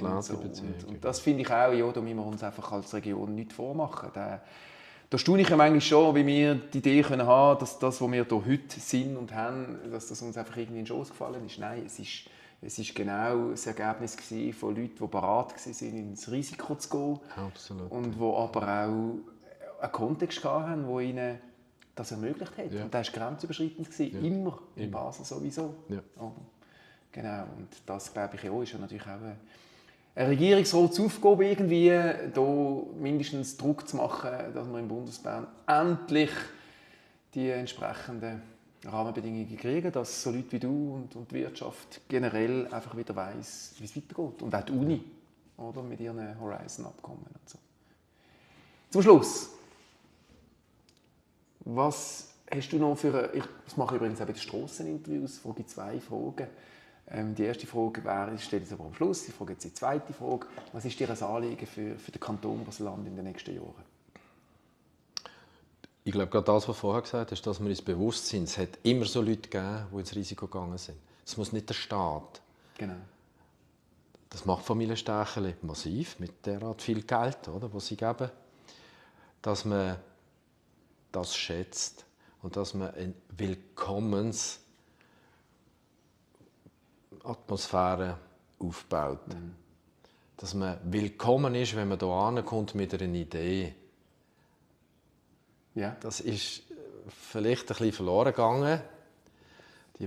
Und das finde ich auch, da müssen wir uns einfach als Region nicht vormachen. Da staune ich ja manchmal schon, wie wir die Idee können haben, dass das, was wir hier heute sind und haben, dass das uns einfach irgendwie in den Schoss gefallen ist. Nein, es ist genau das Ergebnis von Leuten, die bereit waren, ins Risiko zu gehen. Absolut. Und die aber auch einen Kontext hatten, der ihnen das ermöglicht hat. Ja. Und das war grenzüberschreitend, immer in Basel sowieso. Ja. Genau, und das, glaube ich, ist ja natürlich auch eine Regierungsratsaufgabe irgendwie, da mindestens Druck zu machen, dass wir im Bundesbern endlich die entsprechenden Rahmenbedingungen kriegen, dass so Leute wie du und die Wirtschaft generell einfach wieder weiss, wie es weitergeht. Und auch die Uni, oder, mit ihren Horizon-Abkommen und so. Zum Schluss, was hast du noch für das mache ich übrigens auch bei den Strasseninterviews, frage ich 2 Fragen. Die erste Frage wäre, ich stelle es aber am Schluss, ich frage jetzt die zweite Frage. Was ist dir ein Anliegen für den Kanton Basel-Land in den nächsten Jahren? Ich glaube, gerade das, was du vorher gesagt hast, dass wir uns bewusst sind, es hat immer so Leute gegeben, die ins Risiko gegangen sind. Es muss nicht der Staat. Genau. Das macht Familienstärkeli massiv, mit derart viel Geld, oder, was sie geben. Dass man das schätzt und dass man eine Willkommensatmosphäre aufbaut. Mhm. Dass man willkommen ist, wenn man hier ankommt mit einer Idee. Ja. Das ist vielleicht ein bisschen verloren gegangen. Die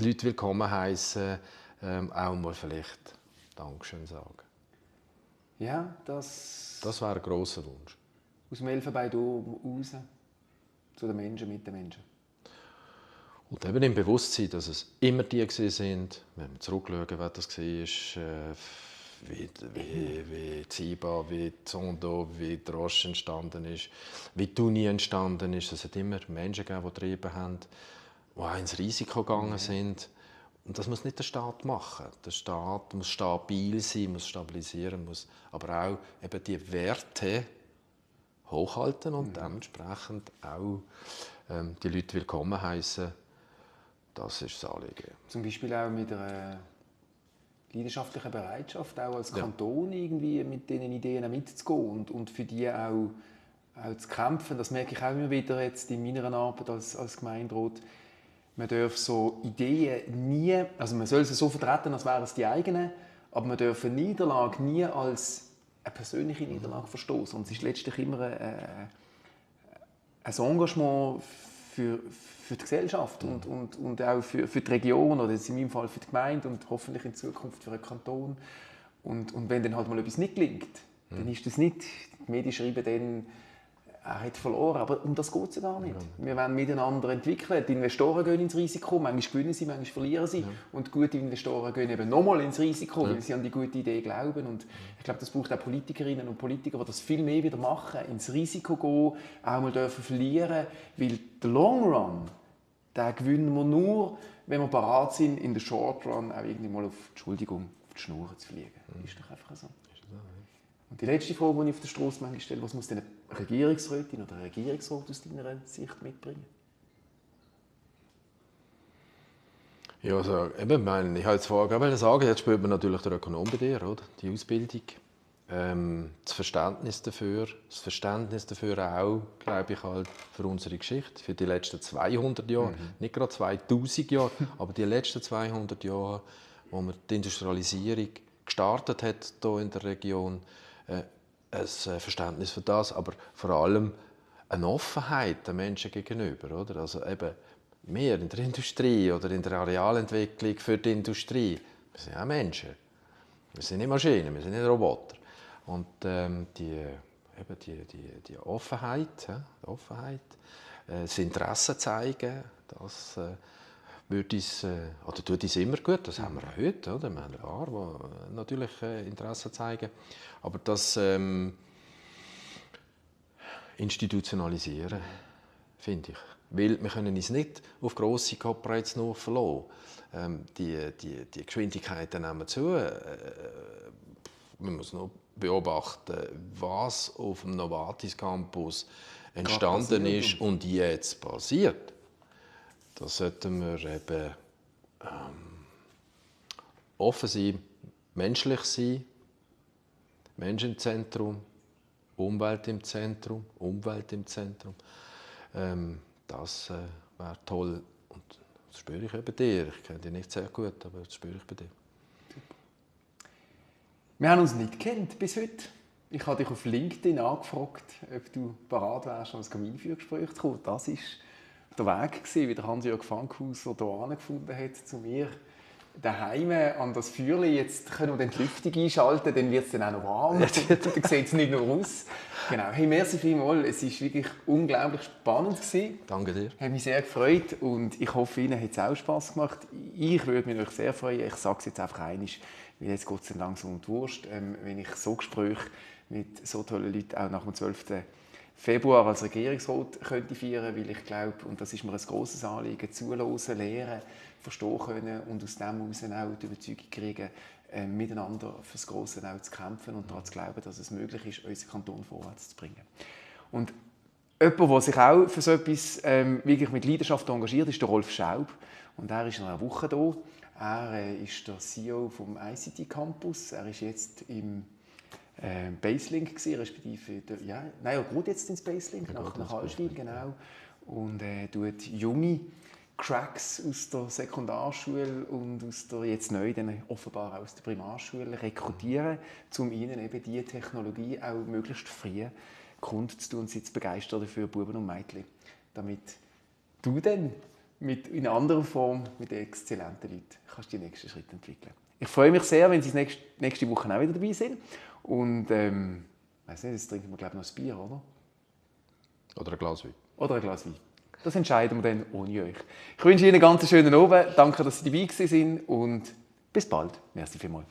Leute willkommen heißen, auch mal vielleicht Dankeschön sagen. Ja, das wäre ein grosser Wunsch. Aus dem Elfenbein raus zu den Menschen, mit den Menschen. Und eben im Bewusstsein, dass es immer die sind, wenn wir zurückschauen, wer das war, wie Ziba, wie Zondo, wie die Roche entstanden ist, wie die Uni entstanden ist. Es hat immer Menschen gegeben, die getrieben haben, die auch ins Risiko gegangen sind. Und das muss nicht der Staat machen. Der Staat muss stabil sein, muss stabilisieren, muss aber auch eben die Werte hochhalten und dementsprechend auch die Leute willkommen heißen. Das ist das Anliegen. Zum Beispiel auch mit einer leidenschaftlichen Bereitschaft, auch als Kanton irgendwie mit diesen Ideen mitzugehen und für die auch zu kämpfen. Das merke ich auch immer wieder jetzt in meiner Arbeit als Gemeinderat. Man darf so Ideen nie, also man soll sie so vertreten, als wären es die eigenen, aber man darf eine Niederlage nie als eine persönliche Niederlage verstehen. Und es ist letztlich immer ein Engagement für die Gesellschaft und auch für die Region oder jetzt in meinem Fall für die Gemeinde und hoffentlich in Zukunft für den Kanton. Und wenn dann halt mal etwas nicht gelingt, dann ist das nicht, die Medien schreiben dann, er hat verloren, aber um das geht es ja gar nicht. Wir wollen miteinander entwickeln. Die Investoren gehen ins Risiko, manchmal gewinnen sie, manchmal verlieren sie. Und gute Investoren gehen eben nochmal ins Risiko, weil sie an die gute Idee glauben. Und ich glaube, das braucht auch Politikerinnen und Politiker, die das viel mehr wieder machen, ins Risiko gehen, auch mal dürfen verlieren, weil der Long Run, den gewinnen wir nur, wenn wir bereit sind, in der Short Run auch irgendwie mal auf die Schnur zu fliegen. Das ist doch einfach so. Und die letzte Frage, die ich auf der Strasse manchmal stelle, was muss denn eine Regierungsrätin oder ein Regierungsrat aus deiner Sicht mitbringen? Ja, also, eben, ich habe jetzt vorher sagen, jetzt spürt man natürlich den Ökonom bei dir, oder? Die Ausbildung, das Verständnis dafür auch, glaube ich, halt für unsere Geschichte, für die letzten 200 Jahre, nicht gerade 2000 Jahre, aber die letzten 200 Jahre, wo man die Industrialisierung gestartet hat hier in der Region, ein Verständnis für das, aber vor allem eine Offenheit den Menschen gegenüber. Oder? Also eben, wir in der Industrie oder in der Arealentwicklung für die Industrie, wir sind auch Menschen. Wir sind nicht Maschinen, wir sind nicht Roboter. Und die Offenheit, das Interesse zeigen, das tut uns immer gut. Das haben wir auch heute. Oder? Wir haben ein paar, die natürlich Interesse zeigen. Aber das institutionalisieren, finde ich. Weil wir können uns nicht auf grosse Corporates nur verlassen. Die Geschwindigkeiten nehmen zu. Man muss noch beobachten, was auf dem Novartis Campus entstanden ist und jetzt passiert. Da sollten wir eben offen sein, menschlich sein, Menschen im Zentrum, Umwelt im Zentrum. Das wäre toll. Und das spüre ich bei dir. Ich kenne dich nicht sehr gut, aber das spüre ich bei dir. Wir haben uns nicht gekannt bis heute. Ich habe dich auf LinkedIn angefragt, ob du bereit wärst, an ein Einführungsgespräch zu kommen. Das war der Weg, wie der Hans-Jörg Fankhauser hier angefunden hat, zu mir daheim an das Feuerchen. Jetzt können wir dann die Lüftung einschalten, dann wird es dann auch noch warm. Dann sieht es nicht nur aus. Genau. Hey, merci vielmals. Es war wirklich unglaublich spannend gewesen. Danke dir. Hat mich sehr gefreut und ich hoffe, Ihnen hat es auch Spass gemacht. Ich würde mich sehr freuen. Ich sage es jetzt einfach einmal, weil jetzt geht es dann langsam um die Wurst. Wenn ich so Gespräche mit so tollen Leuten auch nach dem 12. Februar als Regierungsrat könnte feiern, weil ich glaube, und das ist mir ein grosses Anliegen, zuhören, lernen, verstehen können und aus dem heraus auch die Überzeugung kriegen, miteinander für das Grosse auch zu kämpfen und daran zu glauben, dass es möglich ist, unseren Kanton vorwärts zu bringen. Und jemand, der sich auch für so etwas wirklich mit Leidenschaft engagiert, ist der Rolf Schaub. Und er ist in einer Woche hier. Er ist der CEO vom ICT Campus. Er ist jetzt im Baselink gewesen, respektive er geht jetzt ins Baselink nach Hallschwil, genau, und tut junge Cracks aus der Sekundarschule und aus der jetzt neu dann offenbar auch aus der Primarschule rekrutieren, um ihnen eben diese Technologie auch möglichst früh kundzutun und sie zu begeistern für Buben und Mädchen, damit du dann in anderer Form mit exzellenten Leuten kannst die nächsten Schritte entwickeln. Ich freue mich sehr, wenn Sie nächste Woche auch wieder dabei sind. Und weiss nicht, jetzt trinken wir glaube ich noch ein Bier, oder? Oder ein Glas Wein. Oder ein Glas Wein. Das entscheiden wir dann ohne euch. Ich wünsche Ihnen einen ganz schönen Abend. Danke, dass Sie dabei waren und bis bald. Merci vielmals.